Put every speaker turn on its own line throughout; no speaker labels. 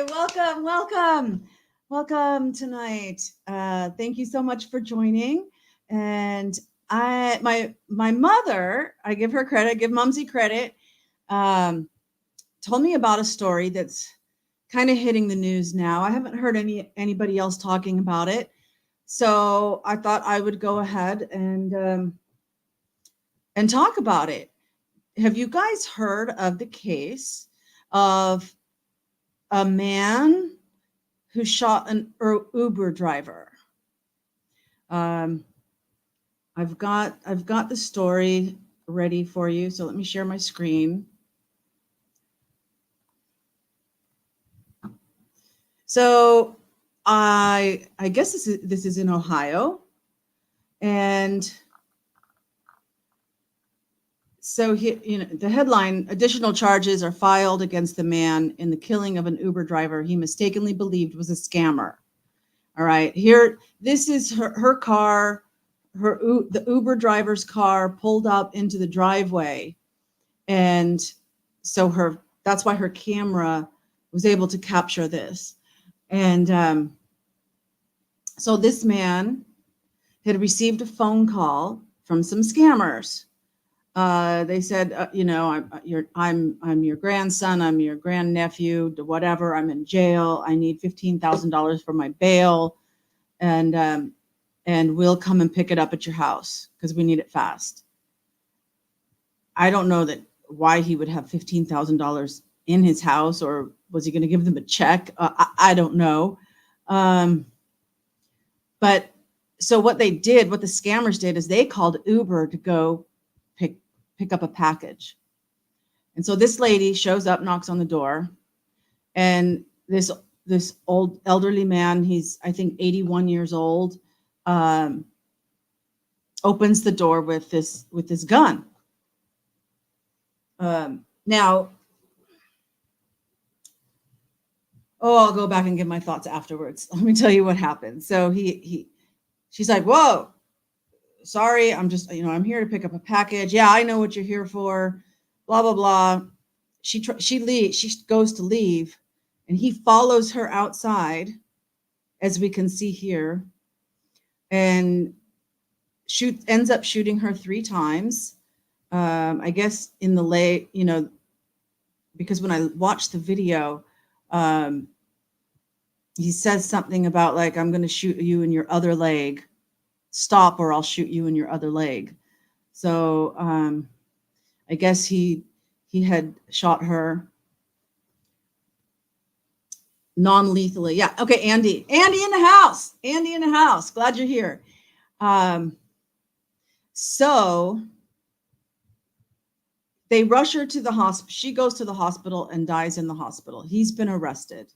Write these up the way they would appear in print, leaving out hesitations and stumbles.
Welcome, welcome tonight. Thank you so much for joining. And my mother, I give her credit, give Mumsy credit, um, told me about a story that's kind of hitting the news now. I haven't heard anybody else talking about it, so I thought I would go ahead and talk about it. Have you guys heard of the case of a man who shot an Uber driver? Um, I've got the story ready for you. So let me share my screen. So I guess this is in Ohio, and so the headline: additional charges are filed against the man in the killing of an Uber driver he mistakenly believed was a scammer. All right, here, this is her car, the Uber driver's car pulled up into the driveway, and so that's why her camera was able to capture this. And so this man had received a phone call from some scammers. They said, I'm your grandson, I'm your grandnephew, whatever. I'm in jail. I need $15,000 for my bail, and we'll come and pick it up at your house because we need it fast. I don't know why he would have $15,000 in his house, or was he going to give them a check? I don't know. But so what the scammers did is they called Uber to go pick up a package. And so this lady shows up, knocks on the door, and this old elderly man, he's I think 81 years old, opens the door with this gun. Now, I'll go back and give my thoughts afterwards. Let me tell you what happened. So she's like, "Whoa, sorry, I'm just, I'm here to pick up a package. Yeah, I know what you're here for. Blah blah blah." She goes to leave, and he follows her outside, as we can see here, and ends up shooting her 3 times. I guess in the leg, because when I watched the video, he says something about like, "I'm going to shoot you in your other leg. Stop or I'll shoot you in your other leg." So I guess he had shot her non-lethally. Yeah. Okay, Andy in the house. Glad you're here. So they rush her to the hospital. She goes to the hospital and dies in the hospital. He's been arrested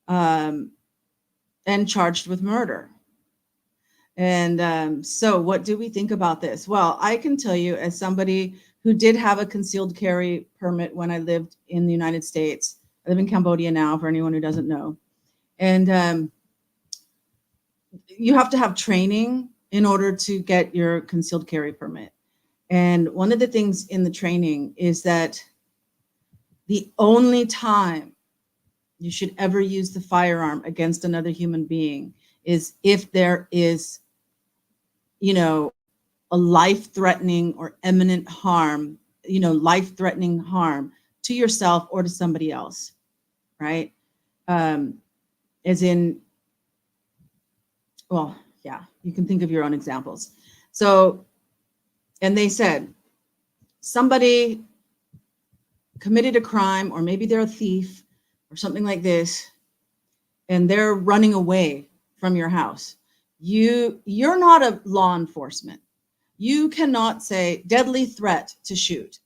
and charged with murder. And so what do we think about this? Well, I can tell you, as somebody who did have a concealed carry permit when I lived in the United States, I live in Cambodia now, for anyone who doesn't know. And you have to have training in order to get your concealed carry permit. And one of the things in the training is that the only time you should ever use the firearm against another human being is if there is, a life-threatening or imminent harm, life-threatening harm to yourself or to somebody else, right? As in, well, yeah, you can think of your own examples. So, and they said somebody committed a crime, or maybe they're a thief or something like this, and they're running away from your house. You're not a law enforcement. You cannot say deadly threat to shoot.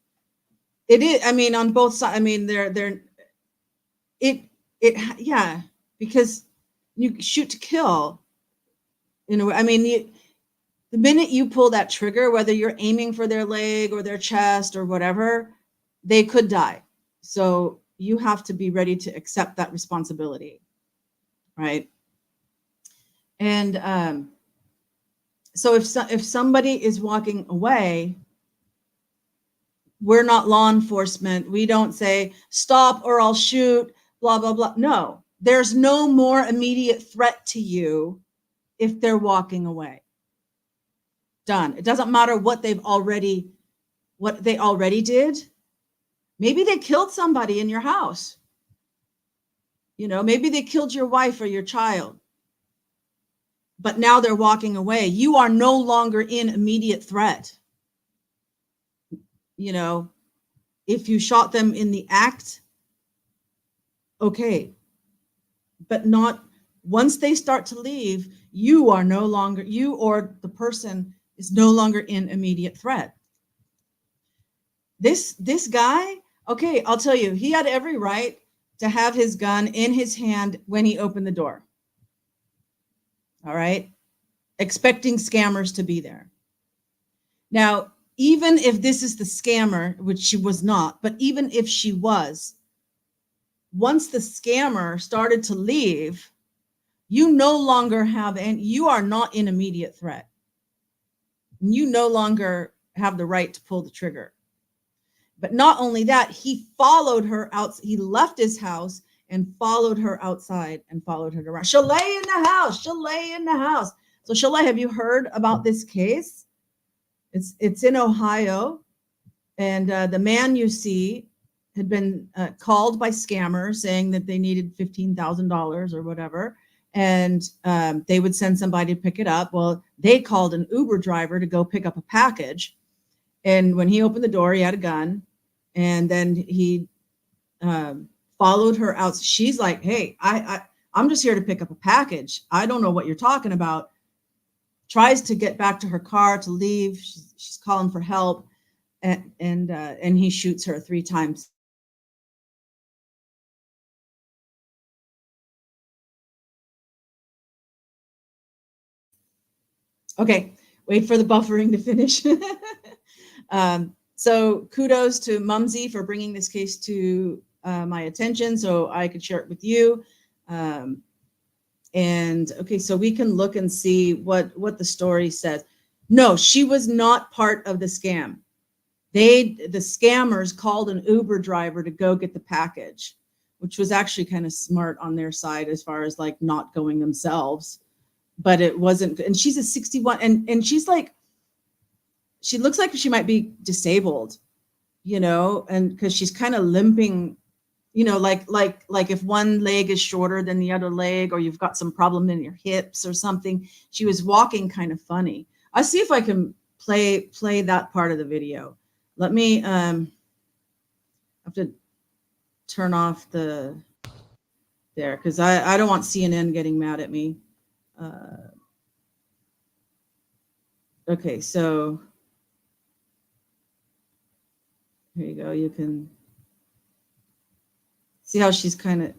It is, on both sides. Yeah, because you shoot to kill. The minute you pull that trigger, whether you're aiming for their leg or their chest or whatever, they could die. So you have to be ready to accept that responsibility, right? And so if somebody is walking away, we're not law enforcement. We don't say stop or I'll shoot. blah, blah, blah. No, there's no more immediate threat to you if they're walking away. Done. It doesn't matter what they already did. Maybe they killed somebody in your house. Maybe they killed your wife or your child. But now they're walking away. You are no longer in immediate threat. If you shot them in the act, okay. But not once they start to leave, you or the person is no longer in immediate threat. This guy, okay, I'll tell you, he had every right to have his gun in his hand when he opened the door. All right? Expecting scammers to be there. Now, even if this is the scammer, which she was not, but even if she was, once the scammer started to leave, you no longer have, and you are not in immediate threat. You no longer have the right to pull the trigger. But not only that, he followed her out. He left his house and followed her outside and followed her around. She'll lay in the house. She'll lay in the house. So Shalay, have you heard about this case? It's in Ohio. And the man you see had been called by scammers saying that they needed $15,000 or whatever. And they would send somebody to pick it up. Well, they called an Uber driver to go pick up a package. And when he opened the door, he had a gun. And then he followed her out. She's like, hey, I'm just here to pick up a package. I don't know what you're talking about. Tries to get back to her car to leave. She's calling for help. And he shoots her 3 times. Okay, wait for the buffering to finish. So kudos to Mumsy for bringing this case to my attention so I could share it with you. And okay, so we can look and see what the story says. No, she was not part of the scam. The scammers called an Uber driver to go get the package, which was actually kind of smart on their side as far as like not going themselves. But it wasn't, and she's a 61, and she's like, she looks like she might be disabled, and because she's kind of limping, like if one leg is shorter than the other leg, or you've got some problem in your hips or something. She was walking kind of funny. I'll see if I can play that part of the video. Let me have to turn off there because I don't want CNN getting mad at me. Okay, so here you go. You can see how she's kind of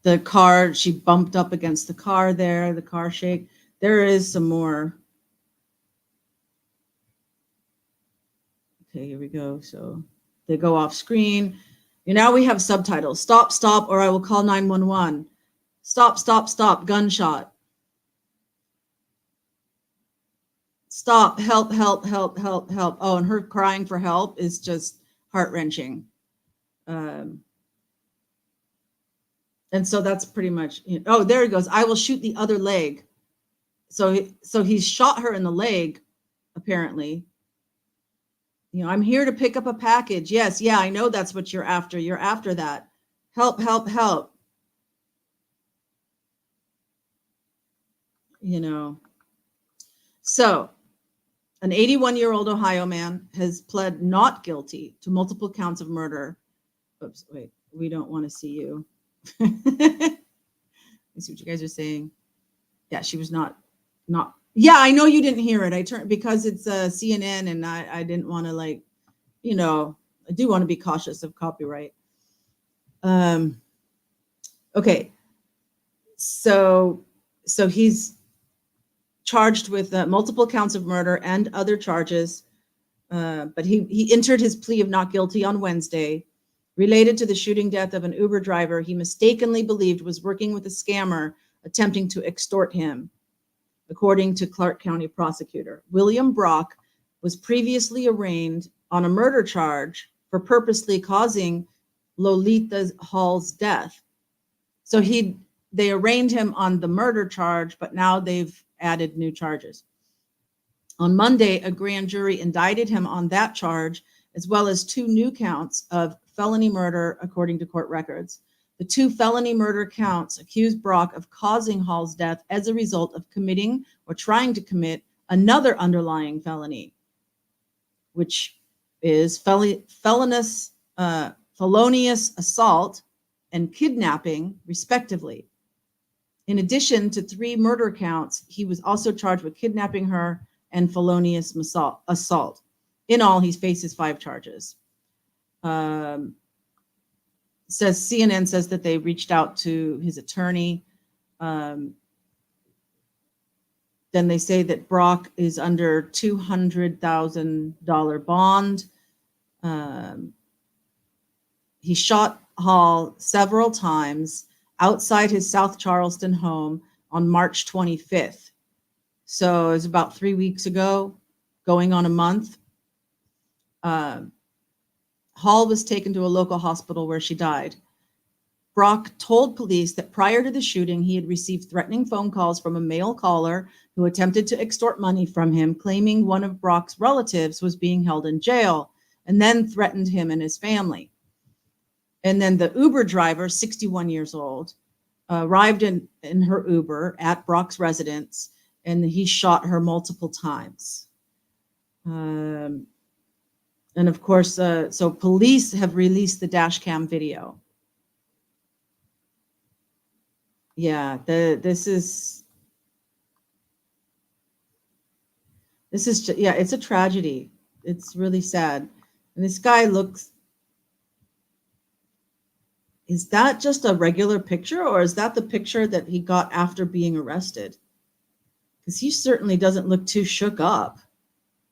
the car, she bumped up against the car there, the car shake. There is some more. Okay, here we go. So they go off screen. Now we have subtitles. Stop, stop, or I will call 911. Stop, stop, stop, gunshot. Stop, help, help, help, help, help. Oh, and her crying for help is just heart-wrenching. And so that's pretty much, oh, there he goes. I will shoot the other leg. So he shot her in the leg, apparently. I'm here to pick up a package. Yes, yeah, I know that's what you're after. You're after that. Help, help, help. So an 81-year-old Ohio man has pled not guilty to multiple counts of murder. Oops, wait, we don't want to see you. Let's see what you guys are saying. Yeah, she was not. Yeah, I know you didn't hear it. I turned because it's CNN, and I didn't want to I do want to be cautious of copyright. Okay, so he's charged with multiple counts of murder and other charges, but he entered his plea of not guilty on Wednesday, related to the shooting death of an Uber driver he mistakenly believed was working with a scammer attempting to extort him, according to Clark County prosecutor William Brock. was previously arraigned on a murder charge for purposely causing Lolita Hall's death. So they arraigned him on the murder charge, but now they've added new charges. On Monday, a grand jury indicted him on that charge, as well as 2 new counts of felony murder, according to court records. The 2 felony murder counts accuse Brock of causing Hall's death as a result of committing or trying to commit another underlying felony, which is felonious assault and kidnapping, respectively. In addition to 3 murder counts, he was also charged with kidnapping her and felonious assault. In all, he faces 5 charges. CNN says that they reached out to his attorney. Then they say that Brock is under $200,000 bond. He shot Hall several times outside his South Charleston home on March 25th. So it was about 3 weeks ago, going on a month. Hall was taken to a local hospital where she died. Brock told police that prior to the shooting, he had received threatening phone calls from a male caller who attempted to extort money from him, claiming one of Brock's relatives was being held in jail, and then threatened him and his family. And then the Uber driver, 61 years old, arrived in her Uber at Brock's residence, and he shot her multiple times. And of course, so police have released the dash cam video. Yeah, this is yeah, it's a tragedy. It's really sad. And this guy looks, is that just a regular picture, or is that the picture that he got after being arrested? Because he certainly doesn't look too shook up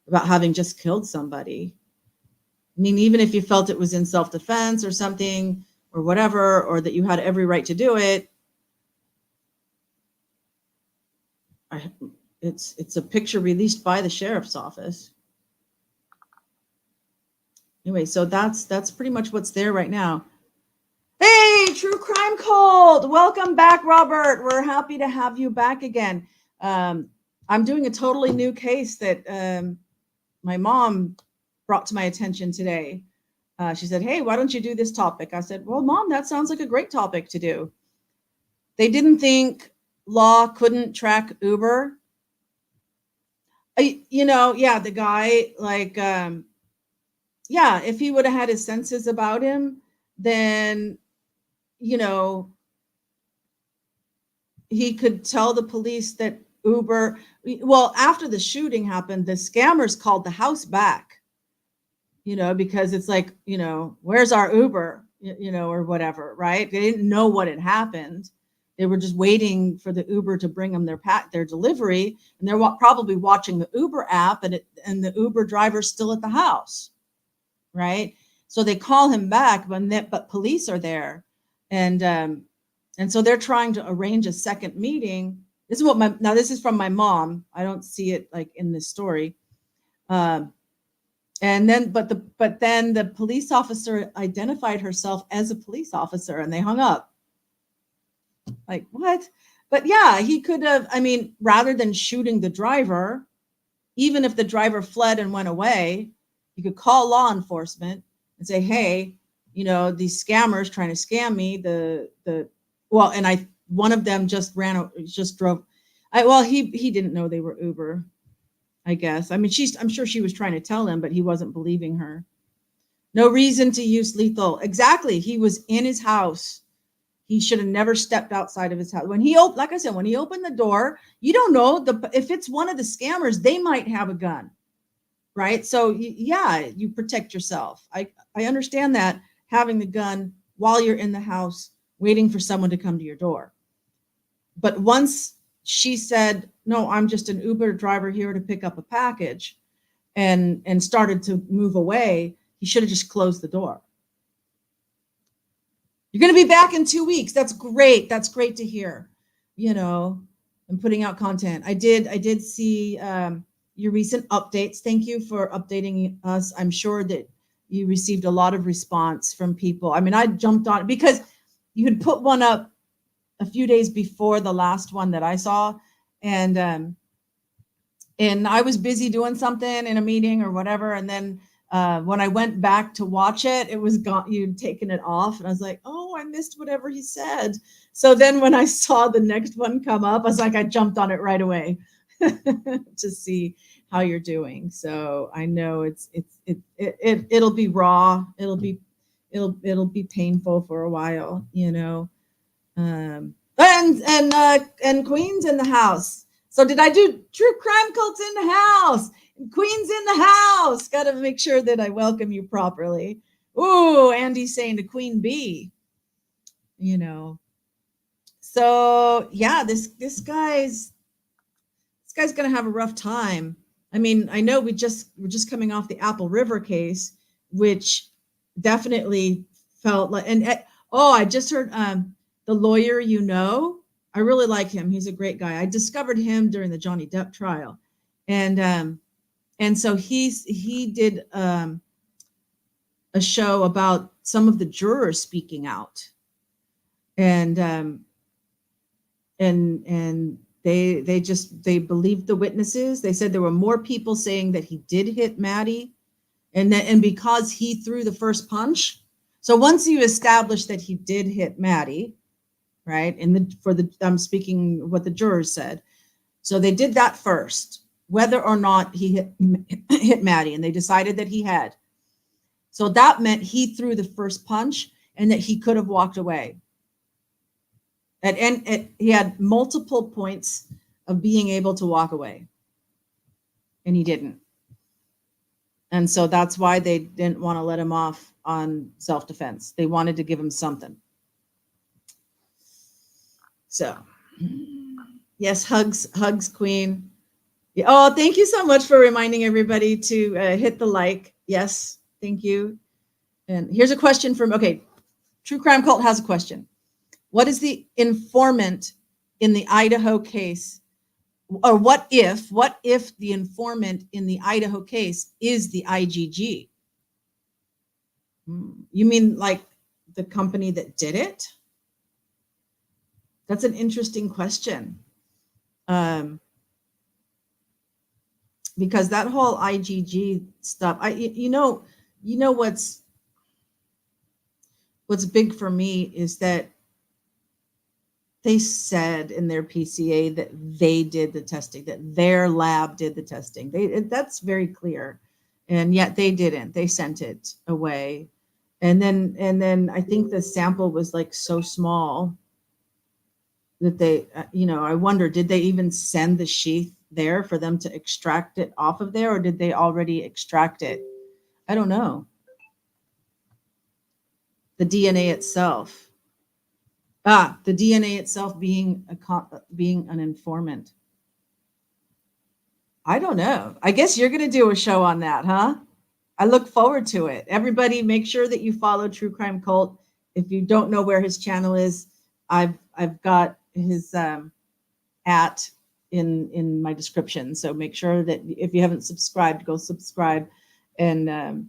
about having just killed somebody. I mean, even if you felt it was in self-defense or something or whatever, or that you had every right to do it, it's a picture released by the sheriff's office. Anyway, so that's pretty much what's there right now. Hey, True Crime Cult! Welcome back, Robert. We're happy to have you back again. I'm doing a totally new case that my mom brought to my attention today. She said, hey, why don't you do this topic? I said, well, Mom, that sounds like a great topic to do. They didn't think law couldn't track Uber. The guy, if he would have had his senses about him, then, he could tell the police that Uber, well, after the shooting happened, the scammers called the house back, because it's like, where's our Uber, or whatever, right? They didn't know what had happened. They were just waiting for the Uber to bring them their delivery, and they're probably watching the Uber app, and the Uber driver's still at the house, right? So they call him back, but police are there, and so they're trying to arrange a second meeting. This is from my mom. I don't see it like in this story. But then the police officer identified herself as a police officer, and they hung up. Like, what? But yeah, he could have, rather than shooting the driver, even if the driver fled and went away, you could call law enforcement and say, hey, these scammers trying to scam me, one of them just drove. He didn't know they were Uber, I guess. I'm sure she was trying to tell him, but he wasn't believing her. No reason to use lethal. Exactly. He was in his house. He should have never stepped outside of his house. When he opened the door, you don't know if it's one of the scammers, they might have a gun, right? So you protect yourself. I understand that, having the gun while you're in the house, waiting for someone to come to your door. But once she said, no, I'm just an Uber driver here to pick up a package, and started to move away, he should have just closed the door. You're going to be back in 2 weeks. That's great. That's great to hear. I'm putting out content. I did see, your recent updates. Thank you for updating us. I'm sure that you received a lot of response from people. I mean, I jumped on because you had put one up a few days before the last one that I saw, and I was busy doing something in a meeting or whatever, and then when I went back to watch it, it was gone. You'd taken it off, and I was like, oh, I missed whatever he said. So then when I saw the next one come up, I was like, I jumped on it right away to see how you're doing. So I know it'll be raw. It'll be painful for a while, you know. And Queen's in the house. So did I do True Crime Cults in the house? Queen's in the house. Got to make sure that I welcome you properly. Ooh, Andy's saying to Queen Bee. You know. So yeah, this guy's gonna have a rough time. I mean, I know we're just coming off the Apple River case, which definitely felt like. And oh, I just heard the lawyer. You know, I really like him. He's a great guy. I discovered him during the Johnny Depp trial, and so he did a show about some of the jurors speaking out, and they believed the witnesses. They said there were more people saying that he did hit Maddie, and because he threw the first punch. So once you establish that he did hit Maddie, right? I'm speaking what the jurors said. So they did that first, whether or not he hit Maddie, and they decided that he had. So that meant he threw the first punch and that he could have walked away. And he had multiple points of being able to walk away, and he didn't. And so that's why they didn't want to let him off on self-defense. They wanted to give him something. So, yes, hugs, Queen. Yeah, oh, thank you so much for reminding everybody to hit the like. Yes, thank you. And here's a question from, True Crime Cult has a question. What is the informant in the Idaho case? Or what if the informant in the Idaho case is the IGG? You mean like the company that did it? That's an interesting question. Because that whole IGG stuff, you know what's big for me is that they said in their PCA that they did the testing, that their lab did the testing. That's very clear, and yet they didn't. They sent it away, and then I think the sample was like so small that they, I wonder, did they even send the sheath there for them to extract it off of there, or did they already extract it? I don't know. The DNA itself. The DNA itself being an informant. I don't know. I guess you're going to do a show on that, huh? I look forward to it. Everybody, make sure that you follow True Crime Cult. If you don't know where his channel is, I've got his at in my description. So make sure that if you haven't subscribed, go subscribe. And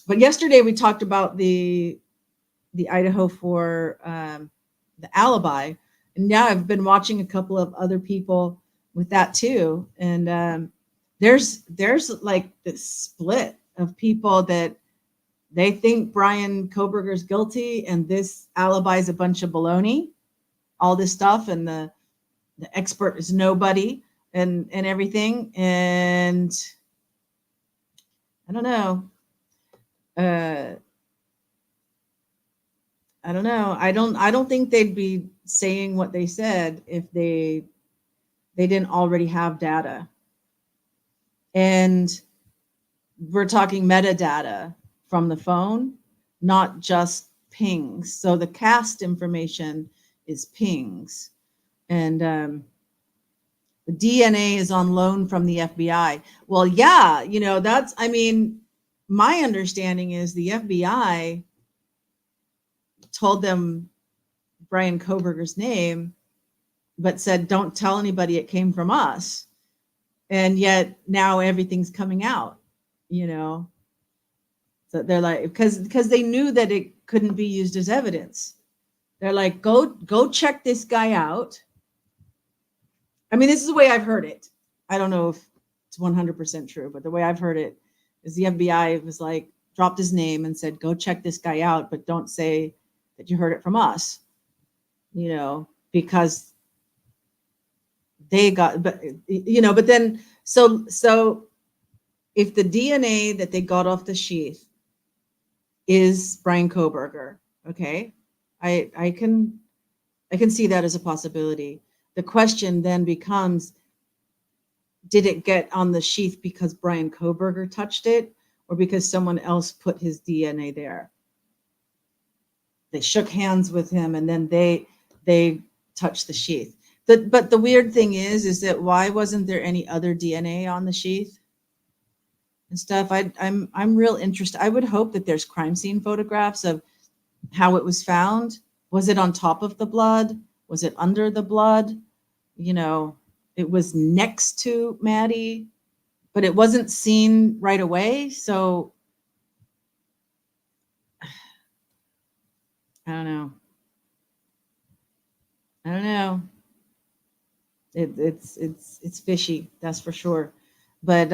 but yesterday we talked about the Idaho for the alibi, and now I've been watching a couple of other people with that too, and there's like this split of people that they think Brian Kohberger's guilty, and this alibi is a bunch of baloney, all this stuff, and the expert is nobody, and everything, and I don't know. I don't know. I don't think they'd be saying what they said if they didn't already have data. And we're talking metadata from the phone, not just pings. So the cast information is pings. And the DNA is on loan from the FBI. Well, yeah, my understanding is the FBI told them Brian Kohberger's name, but said, don't tell anybody it came from us. And yet now everything's coming out, you know. So they're like, because they knew that it couldn't be used as evidence. They're like, go check this guy out. I mean, this is the way I've heard it. I don't know if it's 100% true, but the way I've heard it is the FBI was like, dropped his name and said, go check this guy out, but don't say that you heard it from us, you know, because they got, but you know, but then so if the DNA that they got off the sheath is Brian Koberger, okay, I can see that as a possibility. The question then becomes, did it get on the sheath because Brian Koberger touched it, or because someone else put his DNA there? They shook hands with him and then they touched the sheath. But the weird thing is that why wasn't there any other DNA on the sheath and stuff? I'm real interested. I would hope that there's crime scene photographs of how it was found. Was it on top of the blood? Was it under the blood? You know, it was next to Maddie, but it wasn't seen right away. So I don't know. I don't know. It's fishy, that's for sure. But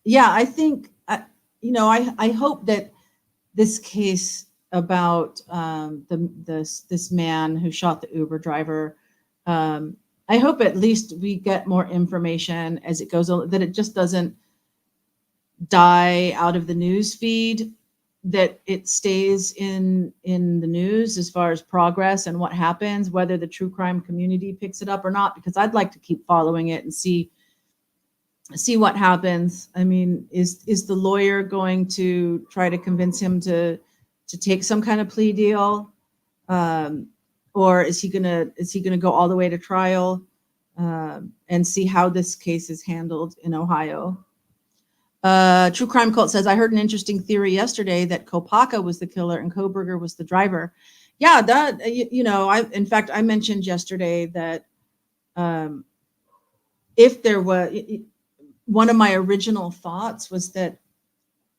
yeah, I think you know, I hope that this case about this man who shot the Uber driver, I hope at least we get more information as it goes on, that it just doesn't die out of the news feed, that it stays in the news as far as progress and what happens, whether the true crime community picks it up or not, because I'd like to keep following it and see what happens. I mean, is the lawyer going to try to convince him to take some kind of plea deal, or is he gonna go all the way to trial, and see how this case is handled in Ohio? True Crime Cult says, I heard an interesting theory yesterday that Kopaka was the killer and Koberger was the driver. Yeah, that, you know, in fact, I mentioned yesterday that if there was, one of my original thoughts was that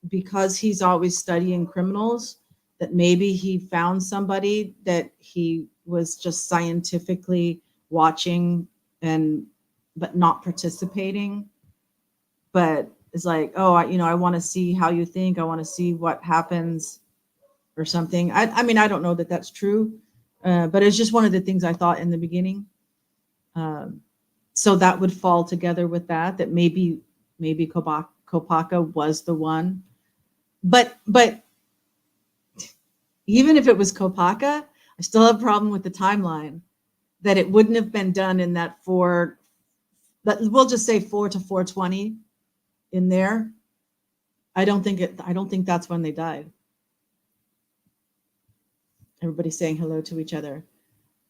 because he's always studying criminals, that maybe he found somebody that he was just scientifically watching but not participating, but it's like, oh, I want to see how you think. I want to see what happens or something. I mean, I don't know that that's true, but it's just one of the things I thought in the beginning. So that would fall together with that maybe Kopaka was the one. But even if it was Kopaka, I still have a problem with the timeline, that it wouldn't have been done in that we'll just say 4 to 4:20 in there. I don't think that's when they died. Everybody's saying hello to each other.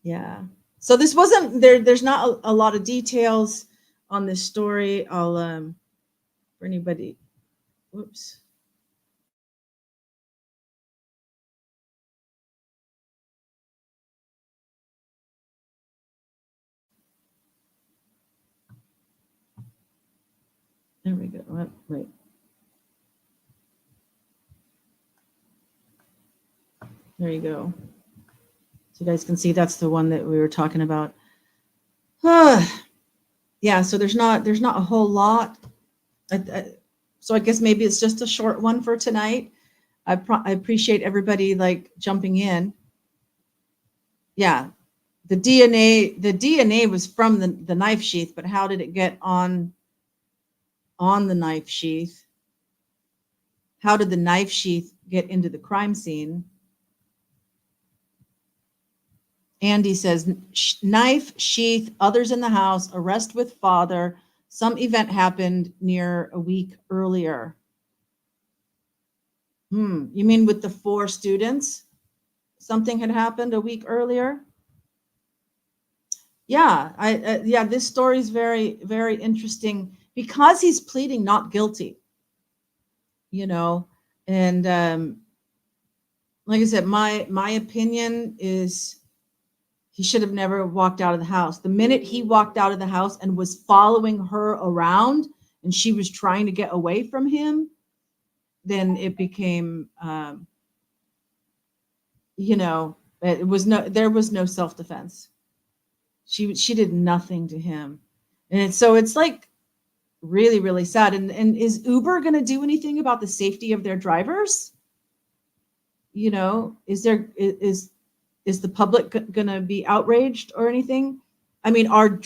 Yeah. So this wasn't there. There's not a lot of details on this story. I'll for anybody. Whoops. There we go. Wait. There you go. So you guys can see that's the one that we were talking about. Yeah, so there's not a whole lot. So I guess maybe it's just a short one for tonight. I appreciate everybody like jumping in. Yeah, the DNA was from the knife sheath, but how did it get on the knife sheath? How did the knife sheath get into the crime scene? Andy says, knife sheath, others in the house, arrest with father. Some event happened near a week earlier. You mean with the 4 students? Something had happened a week earlier? Yeah, yeah, this story is very, very interesting because he's pleading not guilty, you know, and like I said, my opinion is He should have never walked out of the house. The minute he walked out of the house and was following her around and she was trying to get away from him, then it became, there was no self-defense. She did nothing to him. And it's like really, really sad. And is Uber going to do anything about the safety of their drivers? Is the public going to be outraged or anything? I mean, are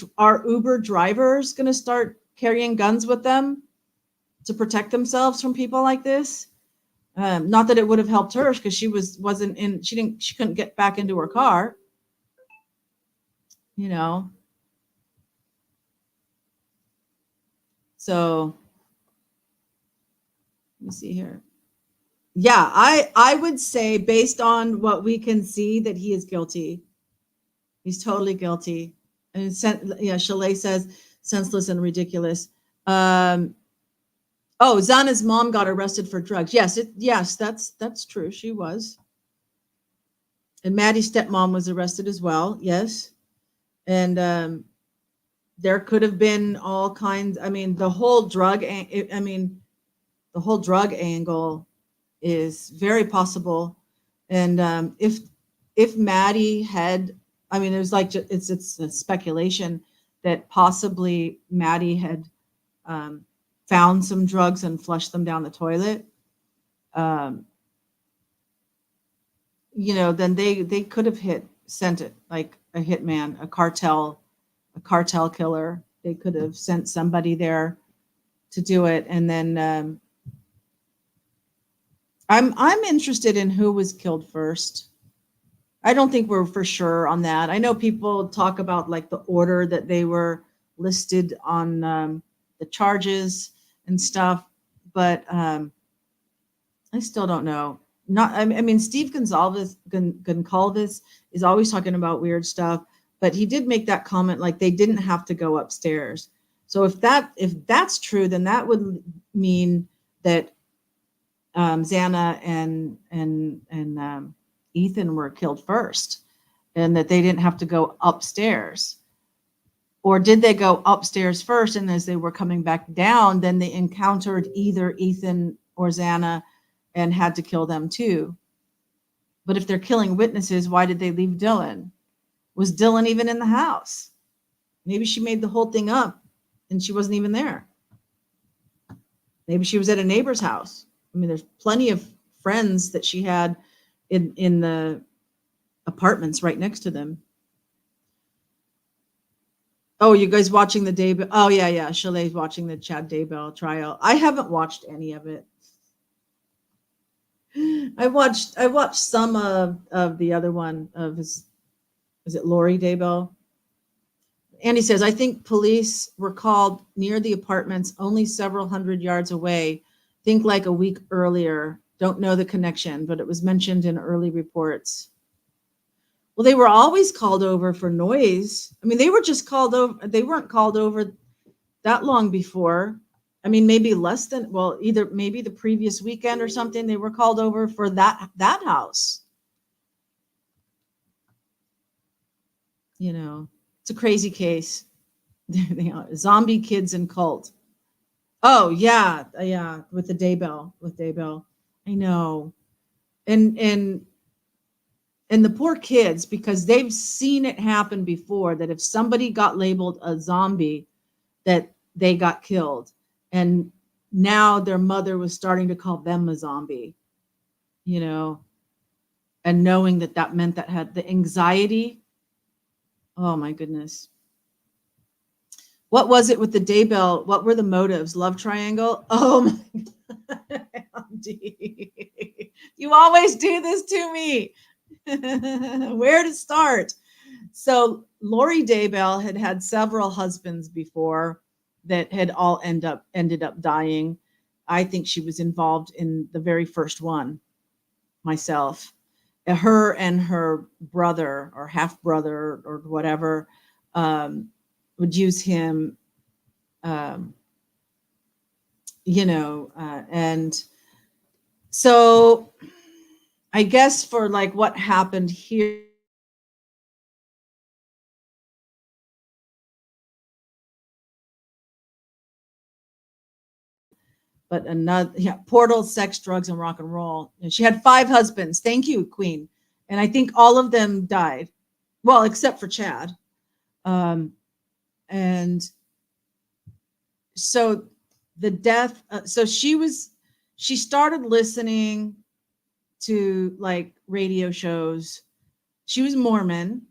Uber drivers going to start carrying guns with them to protect themselves from people like this? Not that it would have helped her because she couldn't get back into her car. So let me see here. Yeah, I would say based on what we can see that he is guilty. He's totally guilty. And Chalet says senseless and ridiculous. Zana's mom got arrested for drugs. Yes, that's true. She was. And Maddie's stepmom was arrested as well. Yes. And there could have been all kinds. I mean, the whole drug angle is very possible. And if Maddie had, it was like it's a speculation that possibly Maddie had found some drugs and flushed them down the toilet. Then they could have sent it like a hitman, a cartel killer. They could have sent somebody there to do it. And then I'm interested in who was killed first. I don't think we're for sure on that. I know people talk about like the order that they were listed on the charges and stuff, but I still don't know. Steve Goncalves is always talking about weird stuff, but he did make that comment like they didn't have to go upstairs. So if that's true, then that would mean that Xana and Ethan were killed first, and that they didn't have to go upstairs. Or did they go upstairs first, and as they were coming back down, then they encountered either Ethan or Xana and had to kill them too? But if they're killing witnesses, why did they leave Dylan? Was Dylan even in the house? Maybe she made the whole thing up and she wasn't even there. Maybe she was at a neighbor's house. There's plenty of friends that she had in the apartments right next to them. Oh, you guys watching the Daybell? Oh, yeah. Chalet's watching the Chad Daybell trial. I haven't watched any of it. I watched some of the other one of his. Is it Lori Daybell? Andy says, I think police were called near the apartments only several hundred yards away. Think like a week earlier. Don't know the connection, but it was mentioned in early reports. Well, they were always called over for noise. They were just called over. They weren't called over that long before. Maybe less than, either maybe the previous weekend or something. They were called over for that house. It's a crazy case. Zombie kids and cult. Oh yeah, with Daybell. I know, and the poor kids, because they've seen it happen before, that if somebody got labeled a zombie, that they got killed, and now their mother was starting to call them a zombie, and knowing that meant that had the anxiety. Oh my goodness. What was it with the Daybell? What were the motives? Love triangle? Oh my God. You always do this to me. Where to start? So Lori Daybell had several husbands before that had all ended up dying. I think she was involved in the very first one myself. Her and her brother or half brother or whatever would use him, and so I guess for like what happened here but another, yeah, portal, sex, drugs, and rock and roll. And she had 5 husbands. Thank you, Queen. And I think all of them died. Well, except for Chad. And so the death, so she started listening to like radio shows. She was Mormon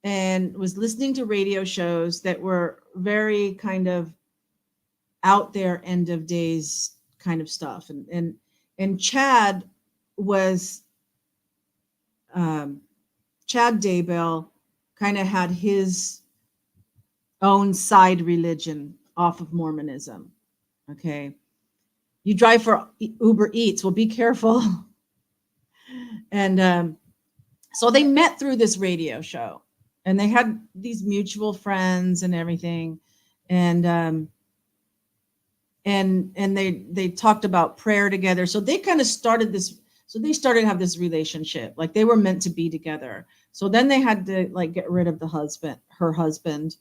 and was listening to radio shows that were very kind of out there, end of days kind of stuff. And Chad was, Chad Daybell kind of had his own side religion off of Mormonism. Okay. You drive for Uber Eats. Well, be careful. And so they met through this radio show, and they had these mutual friends and everything. And they talked about prayer together. So they kind of started this. So they started to have this relationship, like they were meant to be together. So then they had to like get rid of her husband.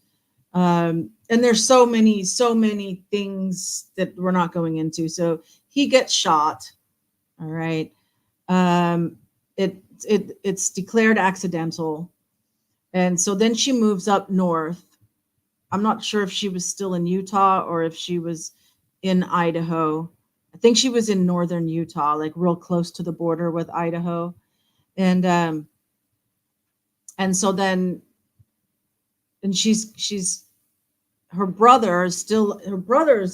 And there's so many things that we're not going into. So he gets shot. All right. It's declared accidental. And so then she moves up north. I'm not sure if she was still in Utah or if she was in Idaho. I think she was in northern Utah, like real close to the border with Idaho. And so then, and she's her brother is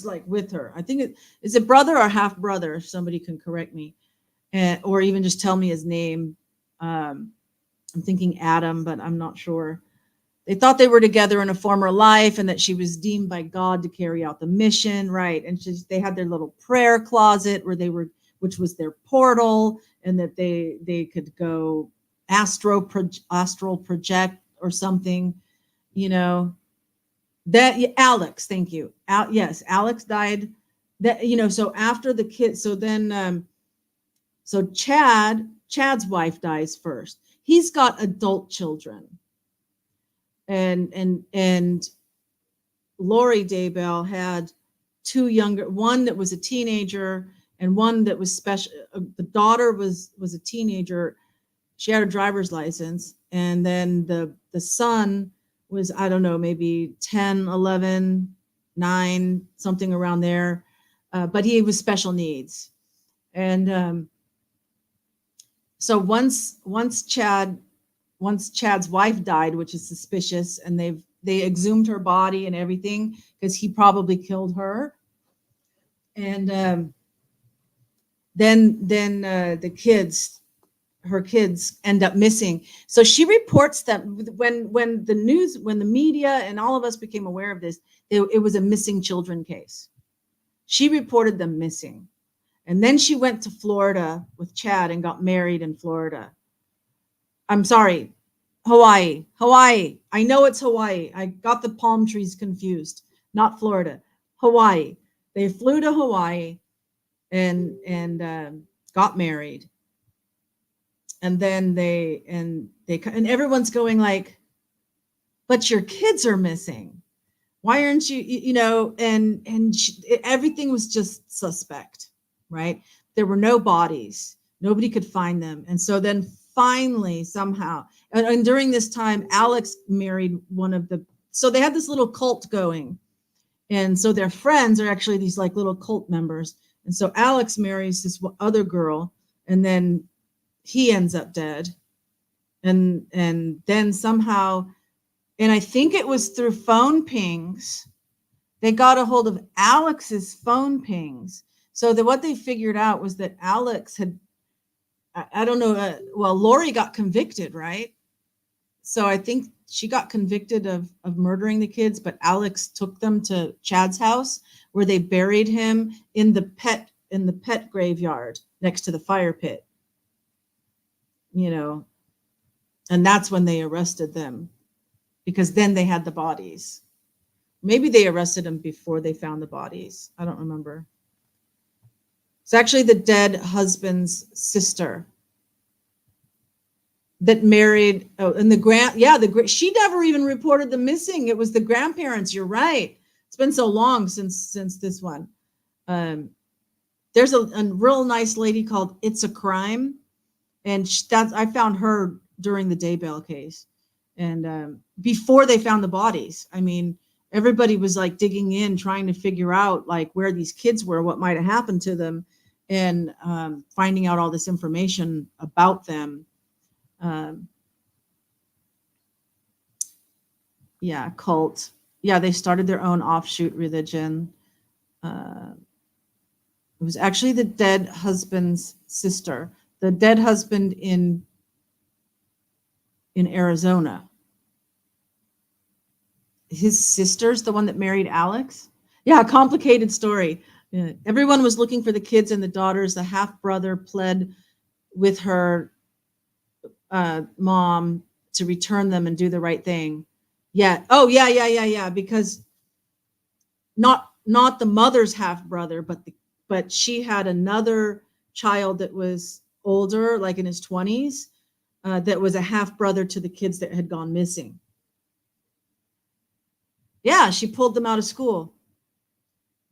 like with her. I think is it brother or half brother? If somebody can correct me, or even just tell me his name. I'm thinking Adam, but I'm not sure. They thought they were together in a former life and that she was deemed by God to carry out the mission, right? And they had their little prayer closet which was their portal, and that they could go astral project or something, you know. That Alex, thank you. Yes, Alex died. That, you know, so after the kid, so then so Chad's wife dies first. He's got adult children. And Lori Daybell had 2 younger, one that was a teenager and one that was special. The daughter was a teenager. She had a driver's license. And then the son was, I don't know, maybe 10, 11, 9, something around there. But he was special needs. And so once Chad's wife died, which is suspicious, and they exhumed her body and everything because he probably killed her. And then her kids end up missing. So she reports that when the media and all of us became aware of this, it was a missing children case. She reported them missing. And then she went to Florida with Chad and got married in Florida. I'm sorry, Hawaii. I know it's Hawaii. I got the palm trees confused. Not Florida, Hawaii. They flew to Hawaii and got married. And then and everyone's going like, but your kids are missing. Why aren't you, you know, everything was just suspect, right? There were no bodies. Nobody could find them. And so then finally, somehow, and during this time, Alex married so they had this little cult going. And so their friends are actually these like little cult members. And so Alex marries this other girl, and then he ends up dead. And then somehow, and I think it was through phone pings, they got a hold of Alex's phone pings. So that what they figured out was that Alex had, I don't know, Lori got convicted, right? So I think she got convicted of murdering the kids, but Alex took them to Chad's house where they buried him in the pet graveyard next to the fire pit, you know, and that's when they arrested them, because then they had the bodies. Maybe they arrested them before they found the bodies. I don't remember. It's actually the dead husband's sister that married. Oh, and she never even reported them missing. It was the grandparents. You're right. It's been so long since this one. There's a real nice lady called It's a Crime, and I found her during the Daybell case, and before they found the bodies. I mean, everybody was like digging in, trying to figure out like where these kids were, what might have happened to them, and finding out all this information about them. Yeah, cult. Yeah, they started their own offshoot religion. It was actually the dead husband's sister. The dead husband in Arizona. His sister's the one that married Alex. Yeah, complicated story. Yeah. Everyone was looking for the kids and the daughters. The half brother pled with her mom to return them and do the right thing. Yeah. Oh, yeah. Because not the mother's half brother, but she had another child that was older, like in his 20s, that was a half brother to the kids that had gone missing. Yeah, she pulled them out of school.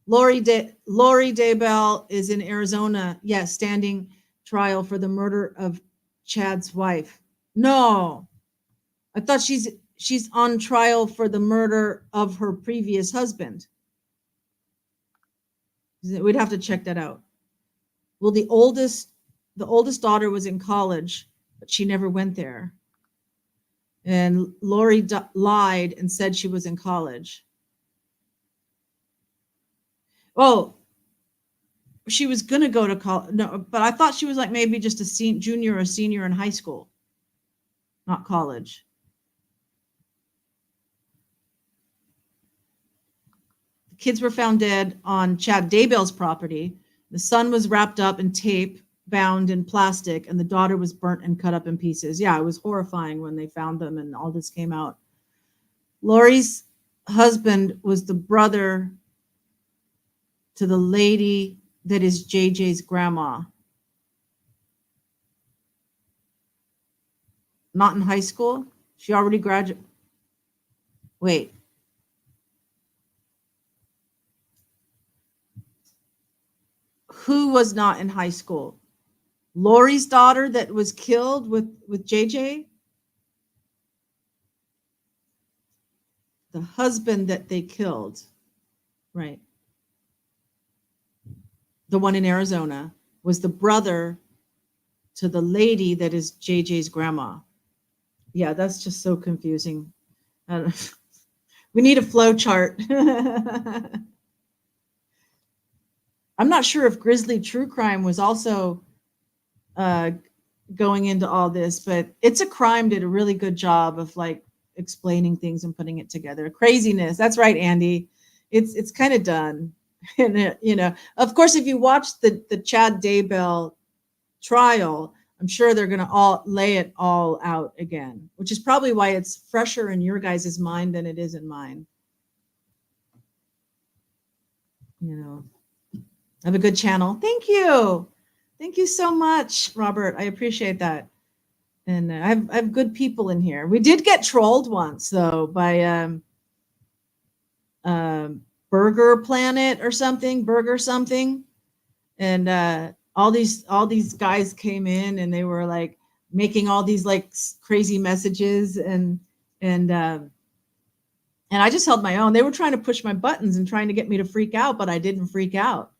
Lori Daybell is in Arizona. Yes, standing trial for the murder of Chad's wife. No, I thought she's on trial for the murder of her previous husband. We'd have to check that out. Well, the oldest daughter was in college, but she never went there. And Lori lied and said she was in college. Oh, she was going to go to college. No, but I thought she was like maybe just a junior or senior in high school, not college. The kids were found dead on Chad Daybell's property. The son was wrapped up in tape, bound in plastic, and the daughter was burnt and cut up in pieces. Yeah, it was horrifying when they found them and all this came out. Lori's husband was the brother to the lady that is JJ's grandma. Not in high school? She already graduated. Wait. Who was not in high school? Lori's daughter that was killed with JJ? The husband that they killed. Right. The one in Arizona was the brother to the lady that is JJ's grandma. Yeah, that's just so confusing. We need a flow chart. I'm not sure if Grizzly True Crime was also going into all this, but It's a Crime did a really good job of like explaining things and putting it together. Craziness. That's right, Andy. It's kind of done. And you know, of course, if you watch the Chad Daybell trial, I'm sure they're going to all lay it all out again, which is probably why it's fresher in your guys' mind than it is in mine. You know, I have a good channel. Thank you. Thank you so much, Robert. I appreciate that. And I have good people in here. We did get trolled once though by Burger Planet or something, Burger something. And all these guys came in and they were like making all these like crazy messages and I just held my own. They were trying to push my buttons and trying to get me to freak out, but I didn't freak out,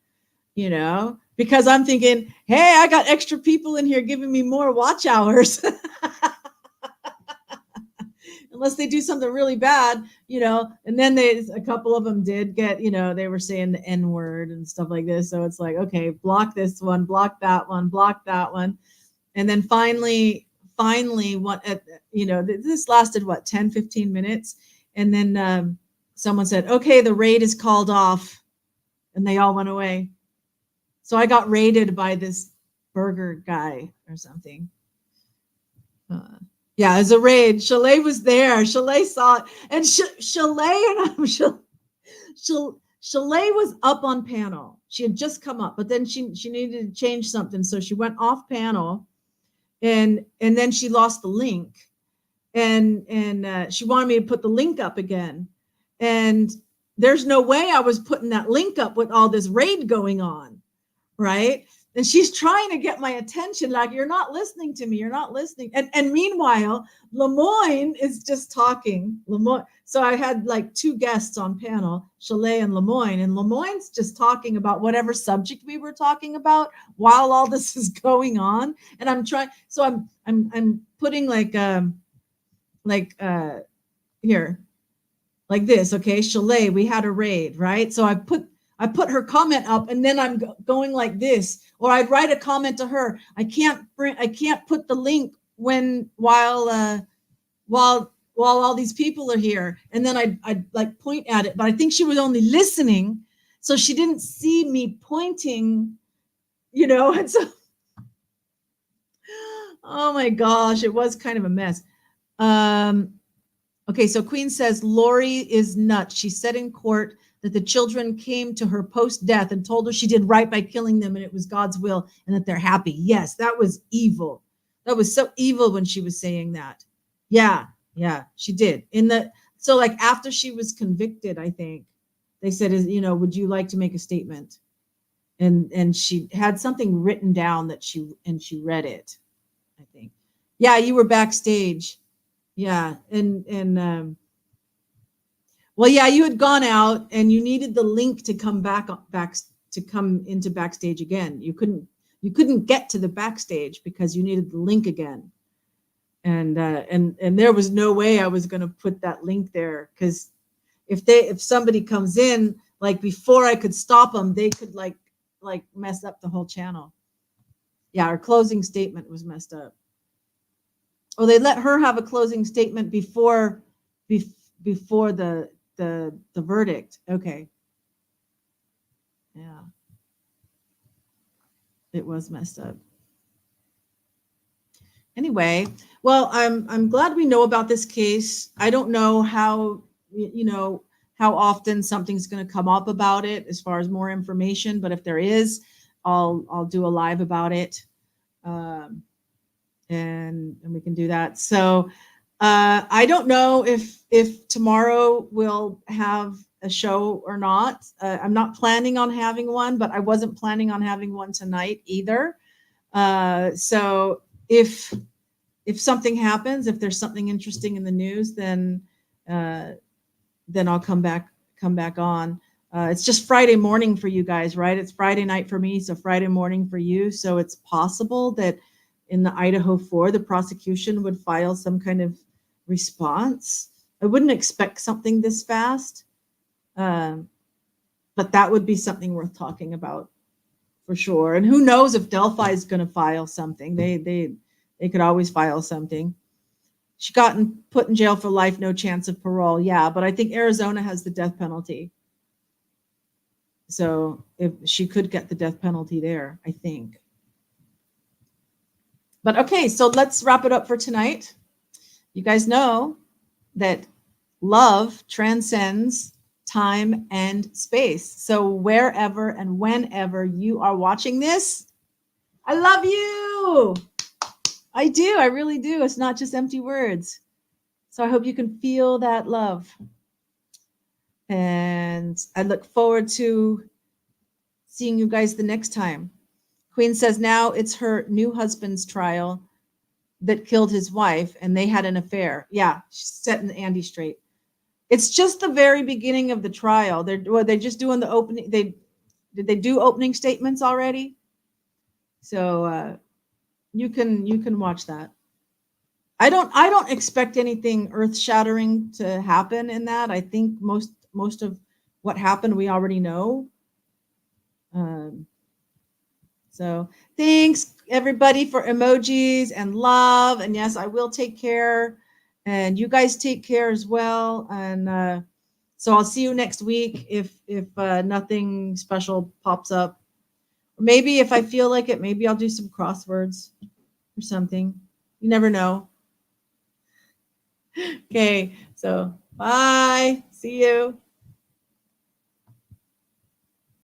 you know, because I'm thinking, hey, I got extra people in here giving me more watch hours. Unless they do something really bad, you know, and then a couple of them did get, you know, they were saying the N word and stuff like this. So it's like, okay, block this one, block that one, block that one. And then finally, what, you know, this lasted what, 10, 15 minutes. And then someone said, okay, the raid is called off. And they all went away. So I got raided by this burger guy or something. Yeah, as a raid. Chalet was there. Chalet saw it. And Chalet was up on panel. She had just come up, but then she needed to change something. So she went off panel and then she lost the link. And she wanted me to put the link up again. And there's no way I was putting that link up with all this raid going on, right? And she's trying to get my attention, like, you're not listening to me, you're not listening. And meanwhile, Lemoyne is just talking. Lemoyne. So I had like two guests on panel, Chalet and Lemoyne, and Lemoyne's just talking about whatever subject we were talking about while all this is going on. And I'm trying, so I'm putting like here, like this, okay? Chalet, we had a raid, right? So I put her comment up, and then I'm going like this, or I'd write a comment to her. I can't put the link while all these people are here, and then I'd like point at it, but I think she was only listening, so she didn't see me pointing, and so, oh my gosh, it was kind of a mess. Okay, so Queen says Lori is nuts. She said in court that the children came to her post-death and told her she did right by killing them and it was God's will and that they're happy. Yes, that was evil. That was so evil when she was saying that. Yeah, she did. So like after she was convicted, I think, they said, would you like to make a statement? And she had something written down that she read it, I think. Yeah, you were backstage. Yeah, and well, yeah, you had gone out and you needed the link to come back to come into backstage again. You couldn't get to the backstage because you needed the link again. And there was no way I was going to put that link there, because if somebody comes in, like before I could stop them, they could like mess up the whole channel. Yeah, our closing statement was messed up. Oh, they let her have a closing statement before the verdict. Okay. Yeah. It was messed up. Anyway, well, I'm glad we know about this case. I don't know how often something's going to come up about it as far as more information, but if there is, I'll do a live about it. And we can do that. So I don't know if tomorrow we'll have a show or not. I'm not planning on having one, but I wasn't planning on having one tonight either. So if something happens, if there's something interesting in the news, then I'll come back on. It's just Friday morning for you guys, right? It's Friday night for me, so Friday morning for you. So it's possible that in the Idaho 4, the prosecution would file some kind of response. I wouldn't expect something this fast, but that would be something worth talking about for sure. And who knows if Delphi is going to file something? They could always file something. She got put in jail for life, no chance of parole. Yeah, but I think Arizona has the death penalty. So if she could get the death penalty there, I think. But okay, so let's wrap it up for tonight. You guys know that love transcends time and space. So wherever and whenever you are watching this, I love you. I do. I really do. It's not just empty words. So I hope you can feel that love. And I look forward to seeing you guys the next time. Queen says now it's her new husband's trial that killed his wife, and they had an affair. Yeah, she's setting Andy straight. It's just the very beginning of the trial. They're just doing the opening. Did they do opening statements already? So you can watch that. I don't expect anything earth-shattering to happen in that. I think most of what happened we already know. So thanks everybody for emojis and love. And yes, I will take care, and you guys take care as well. And so I'll see you next week if nothing special pops up. Or maybe if I feel like it, maybe I'll do some crosswords or something. You never know. Okay, so bye. See you.